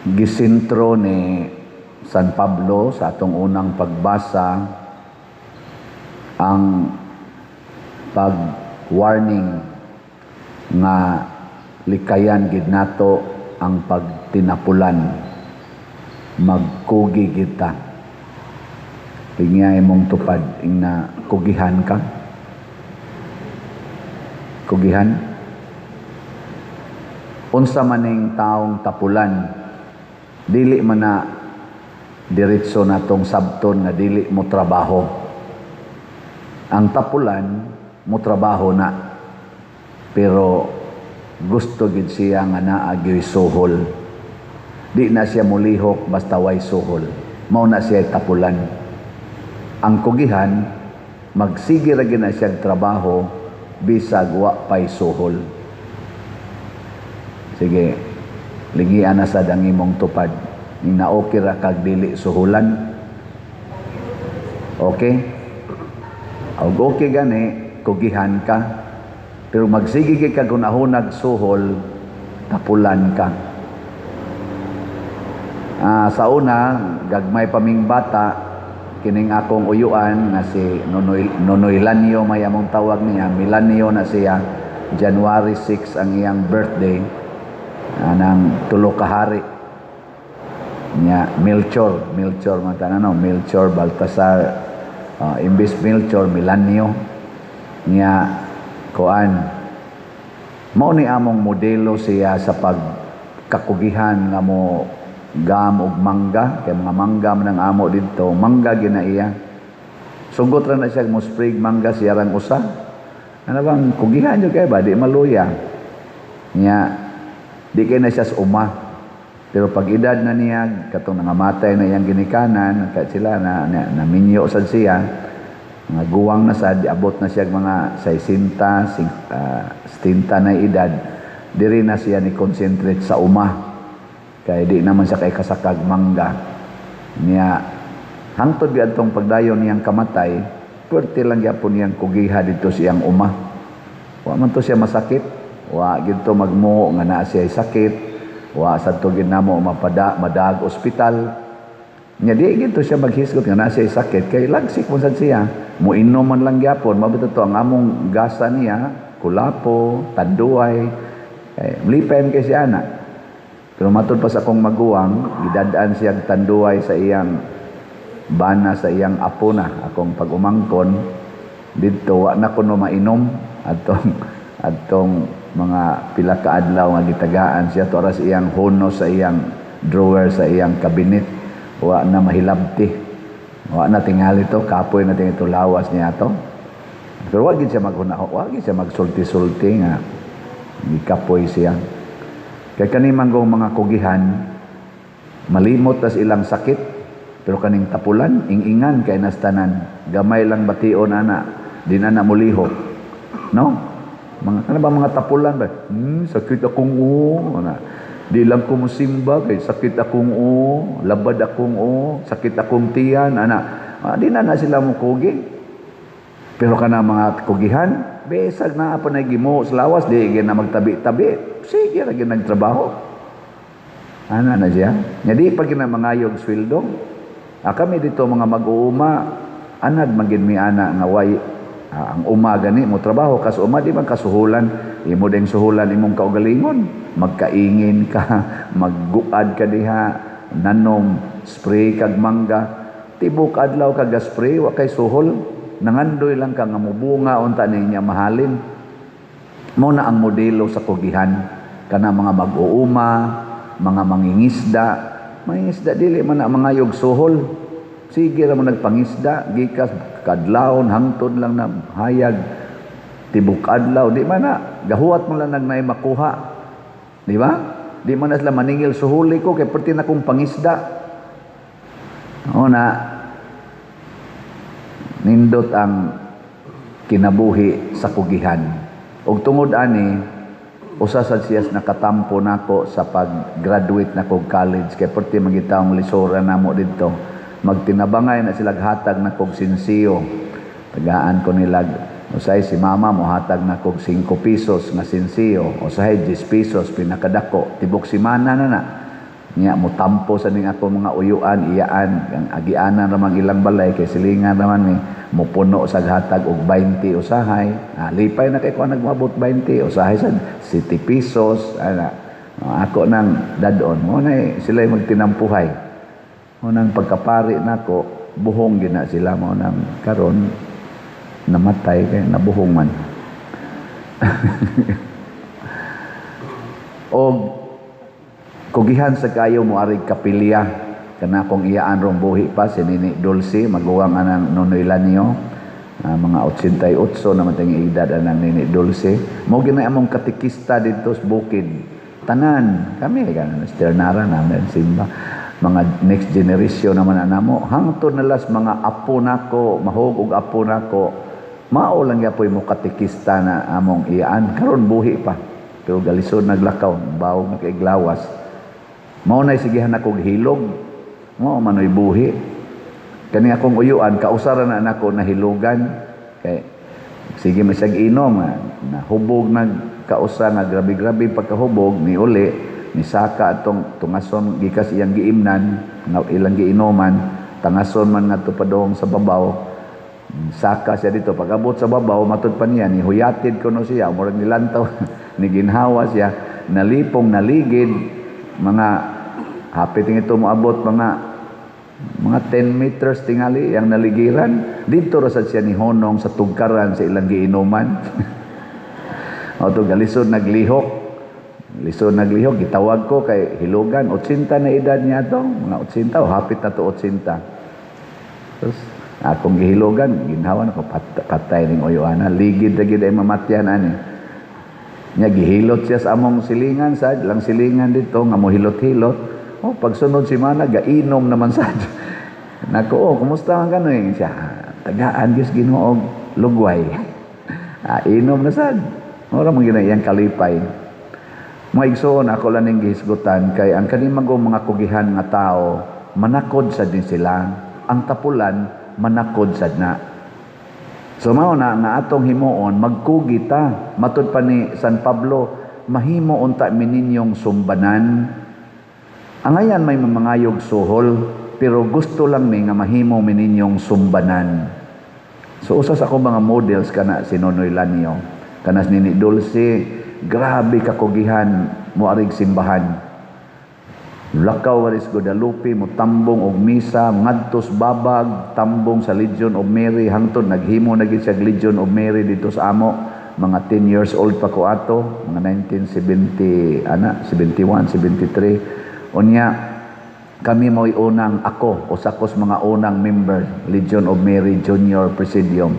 gisintro ni San Pablo sa atong unang pagbasa ang pag-warning nga likayan gid nato ang pagtinapulan, magkugi kita. Tingya imong tupad ing na kugihan ka. Kugihan. Unsa maning taong tapulan, dili man na diretso natong sabton nga dili mo trabaho. Ang tapulan mo trabaho na, pero gusto gid siya nga naa gyud suhol. Di na siya mulihok basta way suhol. Mao na siya tapulan. Ang kugihan, magsige ra gyud na siya trabaho bisag wa pay suhol. Sige, lingian na sa dangimong tupad. Ning naokir ra kag dili suhulan. Okay? Og okay gani, kugihan ka. Pero magsige ka kung ahunag suhol, tapulan ka. Sa una, gagmay paming bata, kining akong uyuan na si Nonoy Lanyo, may among tawag niya. Milanyo na siya. January 6 ang iyang birthday. Ng tulo ka hari. Niya, Melchor Melchor Baltasar. Imbis Melchor, Milanyo. Niya, kuan. Mao ni among modelo siya sa pagkakugihan nga mo gam og mangga, kay mga mangga man ang amo didto, mangga ginaiya. Sugot ra na siya mo sprig mangga siya rang usa. Ano bang kugihan jud kay ba di maluya. Nya di kay na siya sa uma. Pero pag edad na niya katong nangamatay na iyang ginikanan, kay sila na minyo sad siya. Mga guwang na sad, abot na siya mga 60, 70 na edad. Diri na siya ni concentrate sa uma. Kaya di naman siya kay kasakag mangga. Niya, hangtod biadtong pagdayon niyang kamatay, pwerte lang yapon niyang kugiha dito siyang uma. Wa man to siya masakit. Wa gito magmuo nga naa siya sakit. Wa sa to ginamo madag ospital. Nya di gito siya maghisgot nga naa siya sakit kay lagsik mo sad siya. Muinom man lang gyapon, mabot to ang among gasa niya, kulapo, tanduay. Mlipen kay siya na. Pero matud pa sa akong maguwang, gidadaan siya tanduay sa iyang bana sa iyang apo na. Akong pag-umangkon didto wa na kuno mainom atong mga pila ka adlaw nga gitagaan siya to sa iyang hono sa iyang drawer sa iyang cabinet. Wa na mahilabti. Wa na tingali to, kapoy na ito lawas niya to. Pero wag gid siya wag gid siya magsulti-sulti nga gikapoy siya. Kay kani manggong mga kugihan, malimot tas ilang sakit, pero kaning tapulan, ing-ingan kay nastanan, gamay lang bation ana, di na mulihok. No? Ano ba mga tapulan ba? Sakit akong di lang ko musimba kay sakit akong labad akong sakit akong tiyan di na sila mo kugi. Pero kana mga kugihan besag na pa na gimo sa lawas di na magtabi-tabi, sige ra gyud nagtrabaho na siya nya di pa gina mangayog sweldo. Kami dito mga mag-uuma anad magin mi ana nga way ang uma gani mo trabaho kas uma di man kasuhulan imo ding suhulan imong kaugalingon, magkaingin ka, magguad ka diha, nanom spray kag mangga, tibok adlaw kag spray wa kay suhol, nangandoy lang ka nga mubunga unta niya mahalin. Mao na ang modelo sa kugihan kana mga mag-uuma, mga mangingisda dili man na mangayog suhol. Sige ra mo nagpangisda gikas kadlawon hangtod lang na hayag tibok adlaw di man na gahuat mo lang nagnay makuha, di ba? Di man na sila maningil suhuli ko kay perti na kong pangisda. Na nindot ang kinabuhi sa kugihan. Og tungod ani usa sad siya nakatampo nako sa pag-graduate na kog college kay perti magitaong lisura namo didto. Magtinabangay na sila hatag na kog sinsiyo. Tagaan ko nila usahay si mama mo hatag na kog 5 pesos nga sinsiyo, usahay 10 pesos pinakadako tibok simana na Nya mo tampo sa ning ako mga uyuan, iyaan, ang agianan naman ilang balay, kay silingan naman ni mupuno sa hatag og 20 usahay. Lipay na kay ko nagmabot 20 usahay sa 70 pesos. Ako nang dadon mo na sila magtinampuhay. Mo nang pagkapari nako, buhong gina sila mo nang karon namatay kay nabuhong man. Og kugihan sa kayo mo arig kapilya kana kung iyaan rong buhi pa si Nini Dulce maguwang anang Nonoy Lanio, mga 88 naman tayong edad anang Nini Dulce. Mo ginay among katikista dito sa bukid, tanan kami kan Sternara namin simba, mga next generation naman anamo hangtod nalas mga apo nako, mahog og apo nako, mao lang yapoy mo katikista na among iyaan karon buhi pa pero galisod naglakaw bawog na kay glawas. Mao nay sigihan ako hilog, mao manoy buhi. Kani akong uyuan kausaran na nako nahilugan kay sige masag inom na hubog nag kausa nga grabe-grabe pagkahubog ni uli ni saka atong tungason gikas iyang giimnan nga ilang giinoman tangason man ngadto padong sa babaw. Saka siya dito pag-abot sa babaw matud pa niya ni huyatid kuno siya murag nilantaw ni ginhawa siya nalipong naligid mga hapit ito moabot mga 10 meters tingali yang naligiran dito ra sad siya ni honong sa tugkaran sa ilang giinuman. O to galisod naglihok gitawag ko kay hilugan 80 na edad niya to mga 80 o hapit na to 80. Terus akong gihilugan ginhawan ko patay ning uyuana ligid ra gid ay mamatyan ani. Nya gihilot siya sa among silingan sad lang silingan dito nga mohilot-hilot. Pagsunod si mana gainom naman sad. Nako, kumusta man kanoy siya? Tagaan Dios Ginoo og lugway. Inom na sad. Ora mo ginayang kalipay. Mga igsoon ako lang ning gihisgutan kay ang kanimagong mga kugihan nga tao manakod sad din sila. Ang tapulan manakod sad na. So mao na nga atong himuon magkugi ta matud pa ni San Pablo mahimo unta mininyong sumbanan. Angayan may mamangayog suhol pero gusto lang ni nga mahimo mininyong sumbanan. So usas ako mga models kana si Nonoy Lanio, kana si Nini Dulce, grabe kakugihan mo arig simbahan. Lakaw waris Guadalupe mo tambong og misa ngadtos babag tambong sa Legion of Mary hangtod naghimo na gid siya Legion of Mary dito sa amo mga 10 years old pa ko ato mga 1970 71 73 unya kami mo'y unang ako usakos mga unang member Legion of Mary Junior Presidium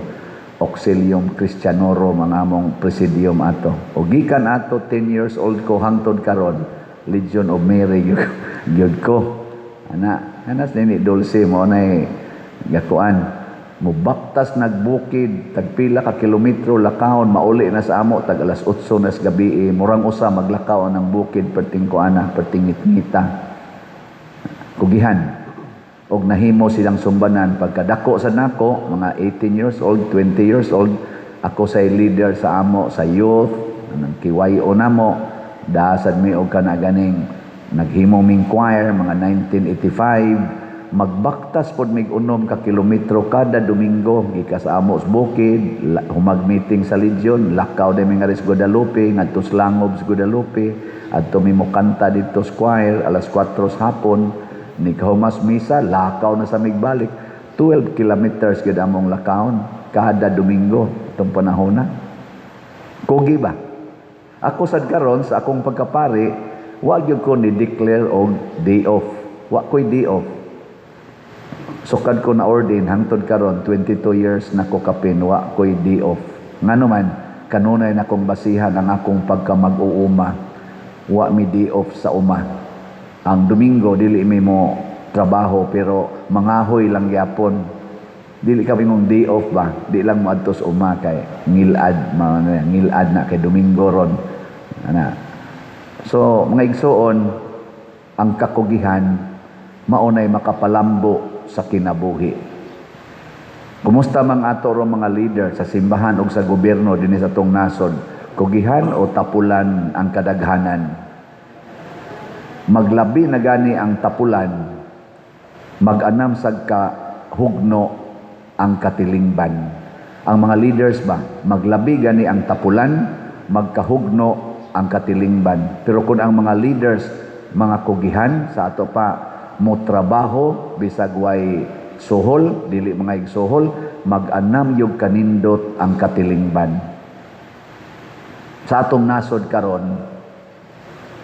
Auxilium Christianorum mga among presidium ato o gikan ato 10 years old ko hangtod karon Legion of Mary gyud ko anas Nini Dulce mo nay gakuan mo baktas nagbukid tagpila ka kilometro lakaon mauli na sa amo tag alas 8 na sa gabi murang usa maglakaw ng bukid perting kuana perting ngita kugihan og nahimo silang sumbanan pagkadako sa nako mga 18 years old 20 years old ako say leader sa amo sa youth anang kiwayo namo dasad mi og kana ganing naghimo ming choir mga 1985 magbaktas pod mig unom ka kilometro kada Domingo gikas amos bukid humag-meeting sa Legion lakaw de mingaris Guadalupe ngadto sa Langob sa Guadalupe adto mi mo kanta dito sa choir alas 4 sa hapon nighumas misa lakaw na sa migbalik 12 kilometers gid among lakawon kada Domingo itong panahon na kugi ba ako sad karon sa akong pagkapari wa gyud ko ni declare og day off wa koy day off sukad ko na ordain hangtod karon 22 years na ko kapin wa koy day off ngano man kanunay na kong basihan ang akong pagkamag-uuma wa mi day off sa uma ang Domingo dili mi mo trabaho pero mangahoy lang gyapon dili kami mong day off ba di lang mo adto sa uma kay ngilad na kay Domingo ron so mga igsoon ang kakugihan maunay makapalambo sa kinabuhi. Kumusta man ato ro mga leader sa simbahan ug sa gobyerno dinhi sa tong nasod? Kugihan o tapulan ang kadaghanan? maglabi na gani ang tapulan, mag-anam sad ka hugno ang katilingban. Ang mga leaders ba, maglabi gani ang tapulan, magkahugno ang katilingban. Pero kung ang mga leaders, mga kugihan, sa ato pa mo trabaho, bisag way suhol, dili mga igsuhol, mag-anam yung kanindot ang katilingban. Sa atong nasod karon,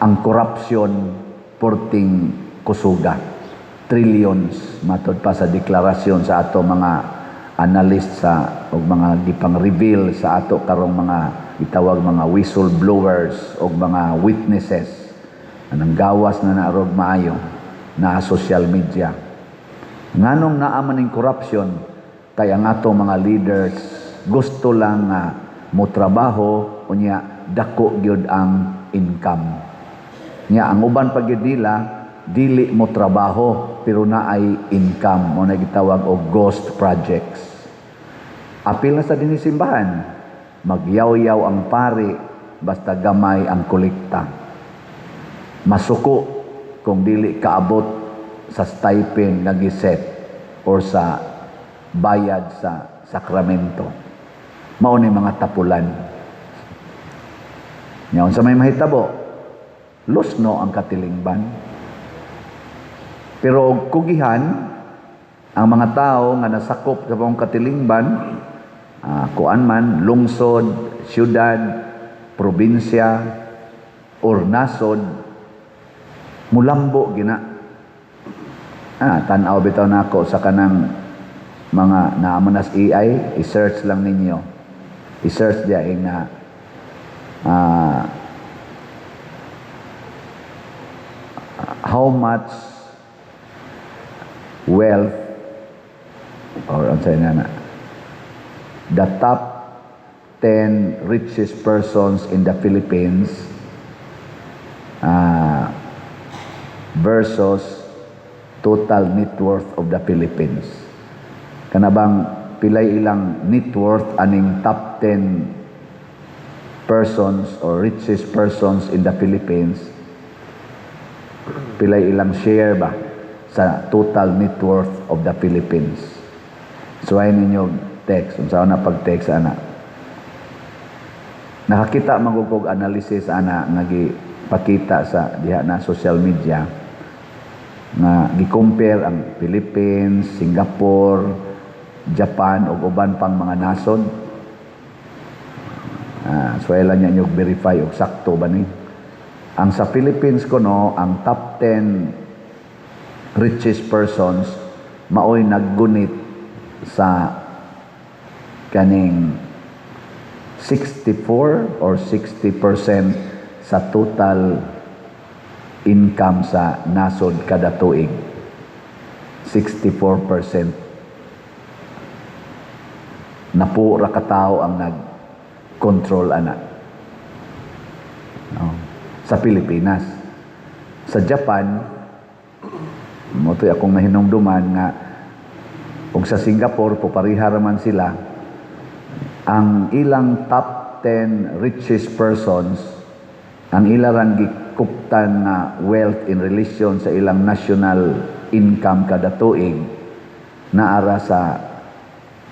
ang korupsyon porting kusuga. Trillions, matod pa sa deklarasyon sa ato mga analyst sa o mga gipang-reveal sa ato karong mga itawag mga whistleblowers o mga witnesses anang gawas na naarog maayo na social media. Nganong naaman ning corruption kay ang ato mga leaders gusto lang nga mo trabaho unya dako gyud ang income. Nya ang uban pa gyud nila dili mo trabaho pero naay income o nagitawag og ghost projects. Apil na sa dinhi simbahan, magyaw-yaw ang pari basta gamay ang kolekta. Masuko kung dili kaabot sa stipend nga giset or sa bayad sa sakramento. Mao ni mga tapulan. Nya unsa may mahitabo? Lusno ang katilingban. Pero kugihan, ang mga tao nga nasakop sa mga katilingban, kuan man, lungsod, syudad, probinsya, or nasod, mulambo gina. Tanaw bitaw na ako sa kanang mga naamanas AI, i-search lang ninyo. I-search diya na how much wealth or the top 10 richest persons in the Philippines versus total net worth of the Philippines. Kanabang pilay ilang net worth aning top 10 persons or richest persons in the Philippines, pilay ilang share ba sa total net worth of the Philippines. So ay ninyo text, unsa na pag-text ana. Nakakita magugog analysis ana nga gipakita sa diha na social media nga gi-compare ang Philippines, Singapore, Japan ug uban pang mga nasod. So ay lang niyo verify og sakto ba ni. Ang sa Philippines kuno ang top 10 richest persons maoy naggunit sa kaning 64 or 60% sa total income sa nasod kada tuig. 64%. Napo ra ka tawo ang nag-control ana. No. Sa Pilipinas. Sa Japan, motoy akong nahinungduman nga ug sa Singapore popariha man sila, ang ilang top 10 richest persons, ang ilang gikuptan na wealth in relation sa ilang national income kada tuig naara sa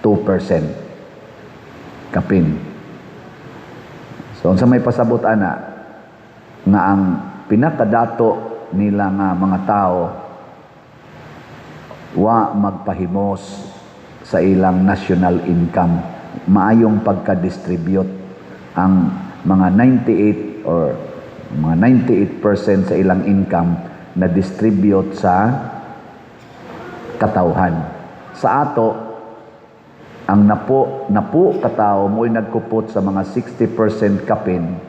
2% kapin. So unsa may pasabot ana nga ang pinakadato nila nga mga tao wa magpahimos sa ilang national income, maayong pagka-distribute ang mga 98 or mga 98% sa ilang income na distribute sa katawhan. Sa ato ang napo katao mo'y nagkupot sa mga 60% kapin,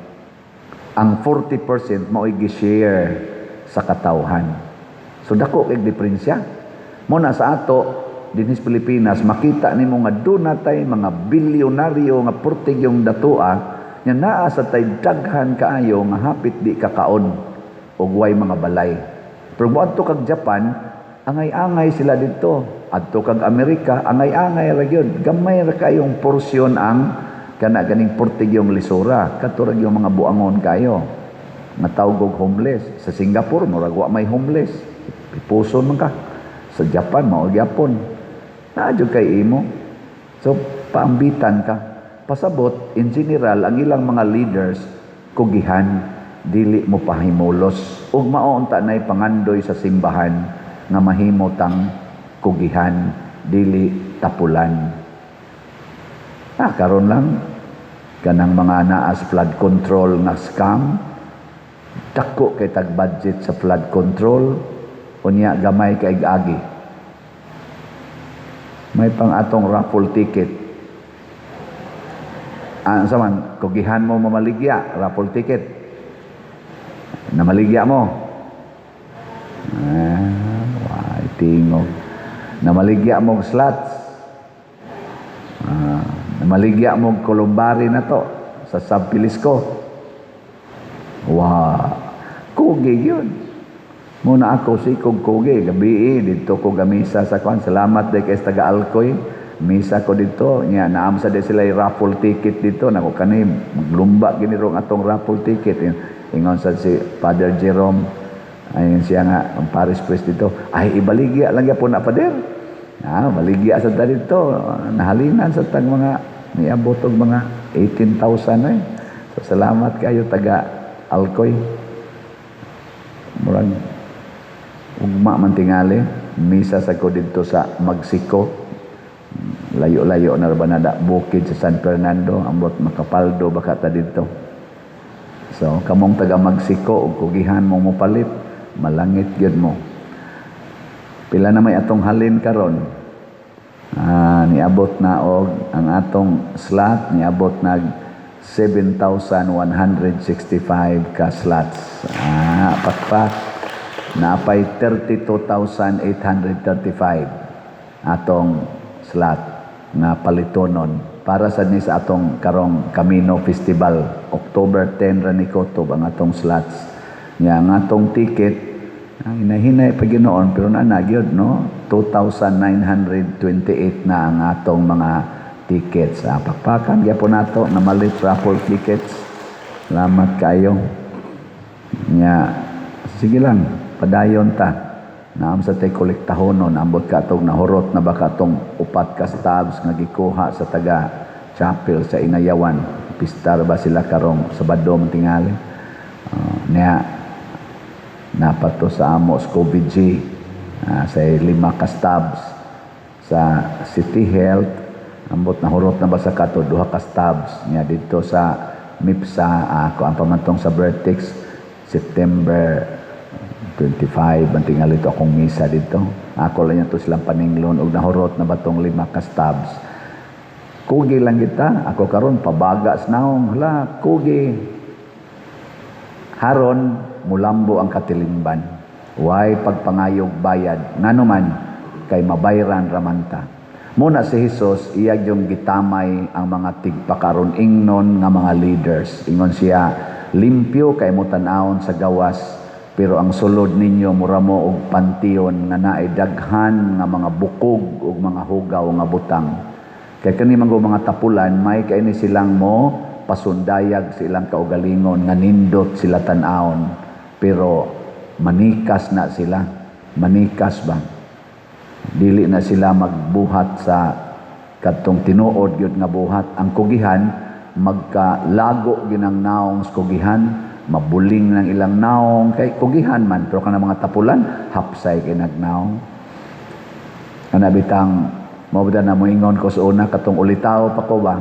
ang 40% mo'y gi-share sa katawhan. So dako kay diferensya. Muna sa ato dinhi sa Pilipinas makita nimo nga dunay mga bilyonaryo nga portig yung datua nya naa sa tay daghan kaayo nga hapit di kakaon og way mga balay. Pero moadto kag Japan, angay-angay sila dito. Adto kag Amerika, angay-angay ra gyud. Gamay ra kayong porsyon ang ganing portig yung lisura, katurag yung mga buangon kayo. nga tawag og homeless. Sa Singapore murag wa may homeless. Pipuson man ka. Sa Japan mao gyapon. Naadyo kay imo. So paambitan ka. Pasabot in general ang ilang mga leaders kugihan dili mo pahimulos ug mao unta nay pangandoy sa simbahan nga mahimotang kugihan dili tapulan. Karon lang kanang mga naas flood control nga scam, dako kay tag budget sa flood control, unya gamay kay agi. May pang atong raffle ticket. Sa man, kugihan mo mamaligya, raffle ticket. Namaligya mo. Why tingog. Namaligya mo slots. Namaligya mo kolumbari na to sa Sabpilisco. Kugi yun. Muna ako si kugi. Gabi dito ko gamisa sa kwan. Salamat day kay taga Alcoy. Misa ko dito. Nya, naam sa de sila raffle ticket dito. Nako kani maglumba ginirong atong raffle ticket. Ingon sa si Father Jerome. Ayun siya nga, ang parish priest dito. Ay, ibaligya lang po na pader. Baligya sa dito. Nahalinan sa tag mga niabot og mga 18,000 So salamat kayo taga Alcoy. Murag ugma man tingali misa sa ko dito sa Mexico. Layo-layo na ba nada bukid sa San Fernando ambot makapaldo baka ta dito. So kamong taga Mexico ug kugihan mo mopalit malangit gyud mo. Pila na may atong halin karon. Niabot na og ang atong slot niabot nag 7,165 ka slots. Pakpak napay 32,835 atong slot na palitonon para sa ni sa atong karong Camino Festival October 10 ra ni kutob ang atong slots. Nya ang atong ticket ang hinahinay pa ginoon pero nagyod no 2,928 na ang atong mga tickets. Pakpakan gyapon nato na malit raffle tickets. Salamat kayo. Nya sige lang padayon ta. Naam sa tay kolektahonon ambot ka tong nahurot na baka tong upat ka stabs nga gikuha sa taga chapel sa Inayawan. Pistar ba sila karong Sabado tingali. Nya napato sa Amos COVID sa 5 ka stabs sa City Health ambot na hurot na ba sa kato 2 ka stabs niya dito sa MIPSA ako ang pamantong sa Vertex September 25 bantingali to akong misa dito ako lang yan to silang paninglon ug nahurot na ba tong 5 ka stabs kugi lang kita ako karon pabagas naong hala kugi haron mulambo ang katilimban. Way pagpangayog bayad. Nganuman, kay mabayran ramanta. Muna si Jesus, iyag yung gitamay ang mga tigpakaron ingnon nga mga leaders. Ingon siya, limpyo kay mutanawon sa gawas, pero ang sulod ninyo muramo og pantiyon nga naay daghan nga mga bukog ug mga hugaw nga butang. Kay kani mga tapulan, may kay ni silang mo pasundayag sa ilang kaugalingon nga nindot sila tan-awon. Pero manikas na sila. Manikas ba? Dili na sila magbuhat sa katong tinuod yun nga buhat. Ang kugihan, magkalago ginang naong sa kugihan, mabuling ng ilang naong, kay kugihan man, pero kanang mga tapulan, hapsay kay nagnaong. Kanabitang, mabda na mo ingon ko sa una, katong ulitaw pa ko ba?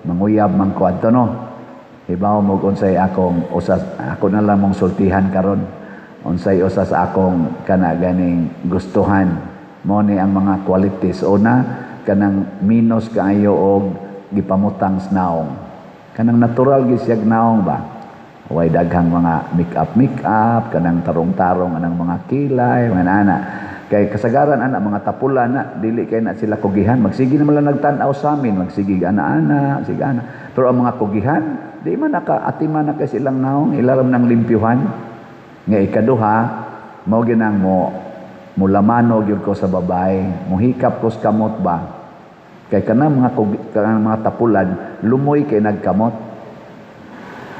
Manguyab man ko adto no? Hibaw mo unsay akong usas ako na lang mong sultihan karon unsay usas akong kana ganing gustuhan mo ni ang mga qualities una kanang minus kaayo og gipamutang snaong kanang natural gisyag naong ba way daghang mga make up kanang tarong-tarong anang mga kilay mga ana kay kasagaran ana mga tapulan na dili kay na sila kugihan magsigi naman lang nagtan-aw sa amin magsigi ana sige ana pero ang mga kugihan di man nakaatiman na kay silang naong ilaram ng limpyuhan nga ikaduha mao ginang mo mulamano gyud ko sa babay muhikap ko sa kamot ba kay kanang mga tapulan lumoy kay nagkamot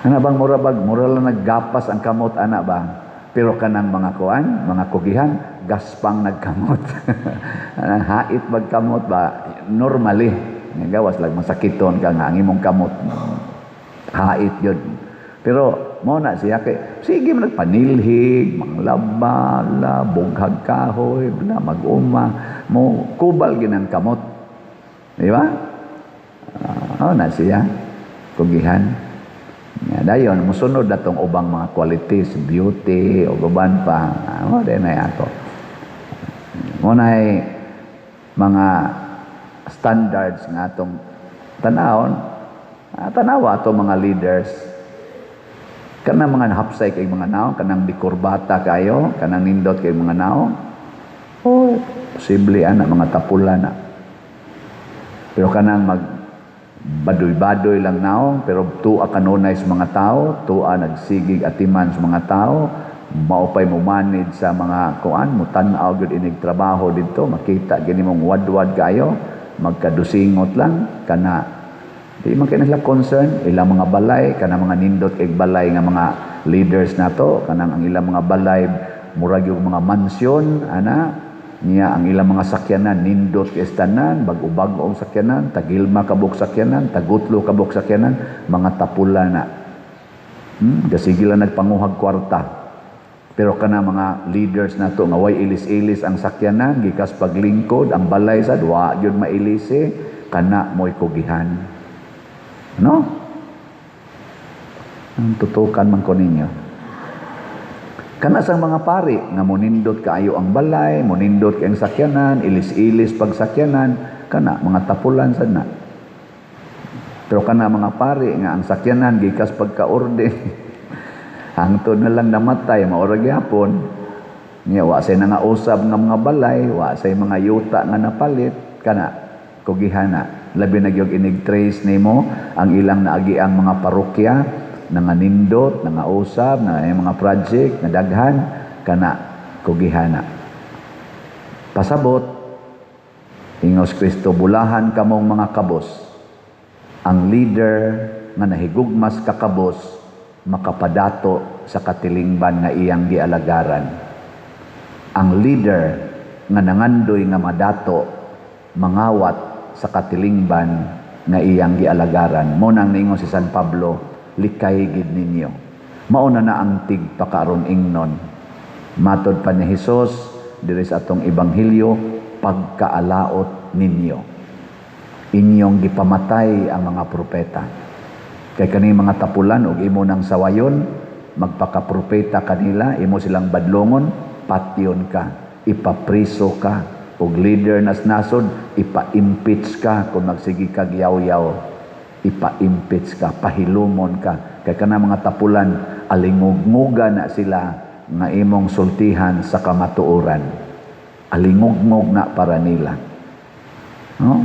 Ana bang mura lang naggapas ang kamot ana ba? Pero kanang mga kuan, mga kugihan, gaspang nagkamot. Anang hait magkamot ba? Normally, gawas lang masakiton ka nga ang imong kamot. Hait yun. Pero mo na siya kay sige man nagpanilhig, manglabala, bughag kahoy, bla mag-uma, mo kubal ginang kamot. Di ba? Na siya kugihan. Nga dayon musunod datong ubang mga qualities, beauty o guban pa. Mo din ay ato. Mo nay mga standards nga atong tanawon, tanawa ato mga leaders. Kanang mga hapsay kay mga naong, kanang bikurbata kayo, kanang nindot kay mga naong. Posible ana mga tapulan na. Pero kanang badoy-badoy lang naong, pero tuwa kanunay sa mga tao, tuwa nagsigig atiman sa mga tao, maupay mo manid sa mga kuan, mo tan-aw gyud inig trabaho dito, makita gini mong wad-wad kayo, magkadusingot lang kana di man kay nila concern ilang mga balay kana mga nindot kay balay nga mga leaders nato kanang ang ilang mga balay murag yung mga mansyon ana niya ang ilang mga sakyanan nindot kay tanan bag-ubag og sakyanan tagilma kabuk sakyanan tagutlo kabuk sakyanan mga tapula na gasigila nagpanguhag kwarta pero kana mga leaders nato nga way ilis-ilis ang sakyanan gikas paglingkod ang balay sad wa gyud mailisi kana moy kugihan no ang tutukan man ko ninyo kana sang mga pari nga monindot kaayo ang balay, monindot kay ang sakyanan, ilis-ilis pag sakyanan, kana mga tapulan sad na. Pero kana mga pari nga ang sakyanan gikas pagka-orde. Hangtod na lang namatay maura gyapon. Nya wa say nga usab nga mga balay, wa say mga yuta nga napalit kana kugihana. Labi na gyud inig trace nimo ang ilang naagi ang mga parokya nga nindot, nga usab, na mga project, na daghan, kana kugihana. Pasabot, ingos Kristo, bulahan kamong mga kabos. Ang leader nga nahigugmas kakabos, makapadato sa katilingban nga iyang gialagaran. Ang leader nga nangandoy nga madato, mangawat sa katilingban nga iyang gialagaran. Munang ningon si San Pablo, likay gid ninyo. Mauna na ang tigpakaron ingnon. Matod pa ni Hesus diri sa atong ebanghelyo, pagkaalaot ninyo. Inyong gipamatay ang mga propeta. Kay kani mga tapulan og imo nang sawayon, magpakapropeta kanila, imo silang badlongon, patyon ka, ipapriso ka, og leader nas nasod, ipa-impeach ka kung magsigi kag yaw-yaw. Ipa-impeach ka, pahilumon ka. Kaya ka na mga tapulan, alingog-ngoga na sila nga imong sultihan sa kamatuoran. Alingog-ngog na para nila. No?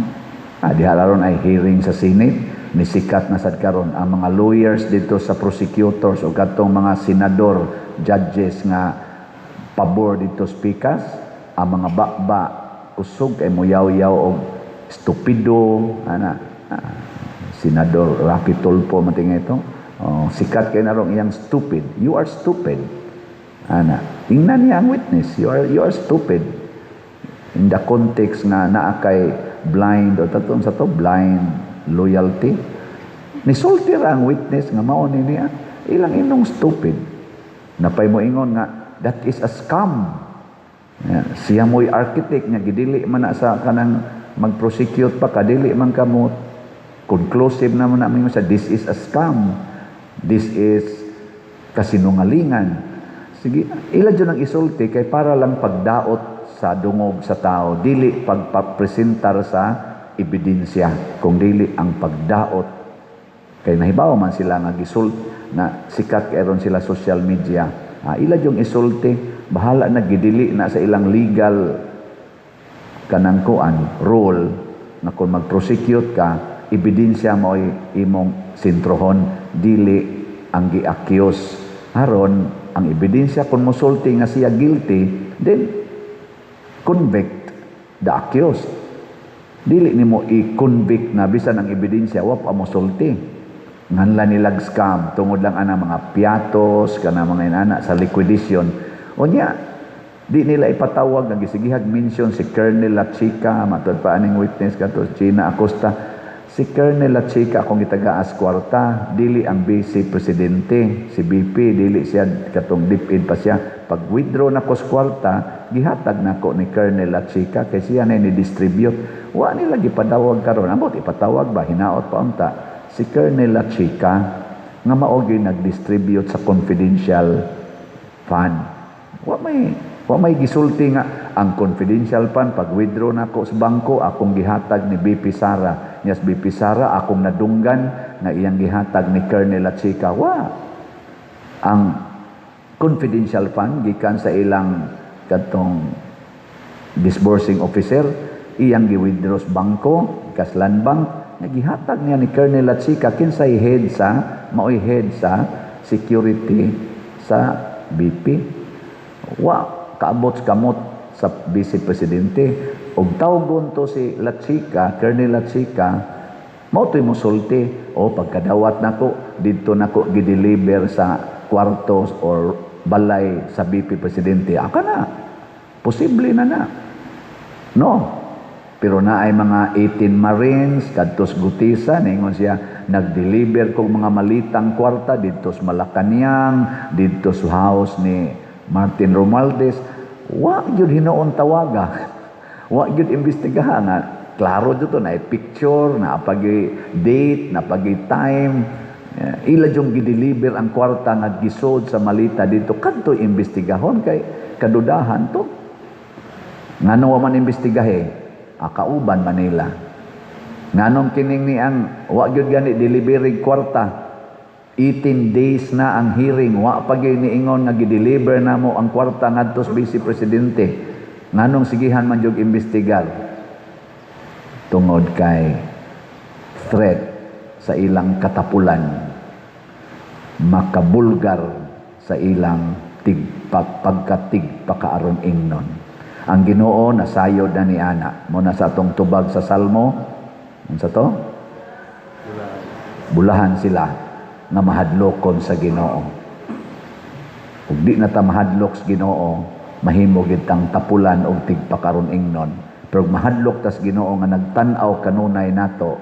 Dihalaron ay hearing sa Senate, nisikat na sad karon ang mga lawyers dito sa prosecutors o katong mga senador, judges nga pabor dito speakers, ang mga bakba, kusog kay muyaw-yaw og stupido, Senador Rafi Tulfo matingay ito. Sikat kayo na rin iyang stupid. You are stupid. Tingnan niya ang witness. You are stupid. In the context nga naa kay blind o tatong sa to blind loyalty. Nisulti ra ang witness nga mao ni niya. Ilang inong stupid. Napay mo ingon nga that is a scam. Siya mo'y architect nga gidili man na sa kanang mag-prosecute pa kadili man kamot. Conclusive naman namin sa this is a scam. This is kasinungalingan. Sige, ila dyan ang isulti kay para lang pagdaot sa dungog sa tao. Dili pagpapresentar sa ebidensya. Kung dili ang pagdaot. Kay nahibaw man sila nga gisult na sikat karon sila social media. Ila dyan isulti. Bahala na gidili na sa ilang legal kanang kuan, rule na kung mag-prosecute ka, ebidensya mo imong sintrohon dili ang gi-accuse aron ang ebidensya kung mosulti nga siya guilty then convict the accused dili nimo i-convict na bisan ang ebidensya wa pa mosulti nganla nilag scam tungod lang ana mga piatos kana mga inana sa liquidation. Unya di nila ipatawag nga gisigihag mention si Colonel Lachica matud pa aning witness kadto Gina Acosta. Si Colonel Lachica akong gitagaas kwarta, dili ang Vice Presidente, si BP dili siya katong dipid pa siya. Pag withdraw na ko sa kwarta, gihatag nako ni Colonel Lachica kay siya na ni-distribute. Wa nila gipadawag karon, ambot ipatawag ba hinaot pa unta si Colonel Lachica nga mao gyud nag-distribute sa confidential fund. Wa may gisulti nga ang confidential fund pag withdraw nako sa bangko akong gihatag ni BP Sara. Yes, BP Sara akong nadunggan nga iyang gihatag ni Colonel Lachica. Wa ang confidential fund gikan sa ilang katong disbursing officer iyang gi-withdraw sa bangko kas land bank nga gihatag niya ni Colonel Lachica kinsay head sa maoy head sa security sa BP. Wa kaabot kamot sa Vice Presidente og tawgon to si Lachica, Colonel Lachica, mao to'y musulti o pagkadawat nako didto nako gideliver sa kwartos or balay sa VP Presidente. Aka na. Posible na. No. Pero na ay mga 18 Marines kadtos Gutisa ningon siya nag-deliver kog mga malitang kwarta didto sa Malacañang, didto sa house ni Martin Romualdez. Wa gyud hinuon tawaga. Wa gyud imbestigaha nga klaro dito na picture, na pagi date, na pagi time. Ila jung gideliver ang kwarta nga gisod sa malita dito kadto imbestigahon kay kadudahan to. Ngano wa man imbestigahe? Kauban Manila. Nganong kining ni ang wa gyud gani delivery kwarta. 18 days na ang hearing, wa pa gyud niingon nga gi-deliver namo ang kwarta ngadto sa Vice Presidente. Nganong sigihan man jud imbestigar? Tungod kay threat sa ilang katapulan, makabulgar sa ilang pagkatigpakaaron ingnon. Ang Ginoo nasayod na ni ana. Muna sa atong tubag sa Salmo, unsa to? Bulahan sila nga mahadlokon sa Ginoo. Ug di na ta mahadlok sa Ginoo, mahimo gid tang tapulan og tigpakaron ingnon. Pero mahadlok tas Ginoo nga nagtan-aw kanunay nato,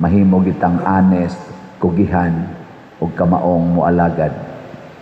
mahimo gid tang honest, kugihan ug kamaong moalagad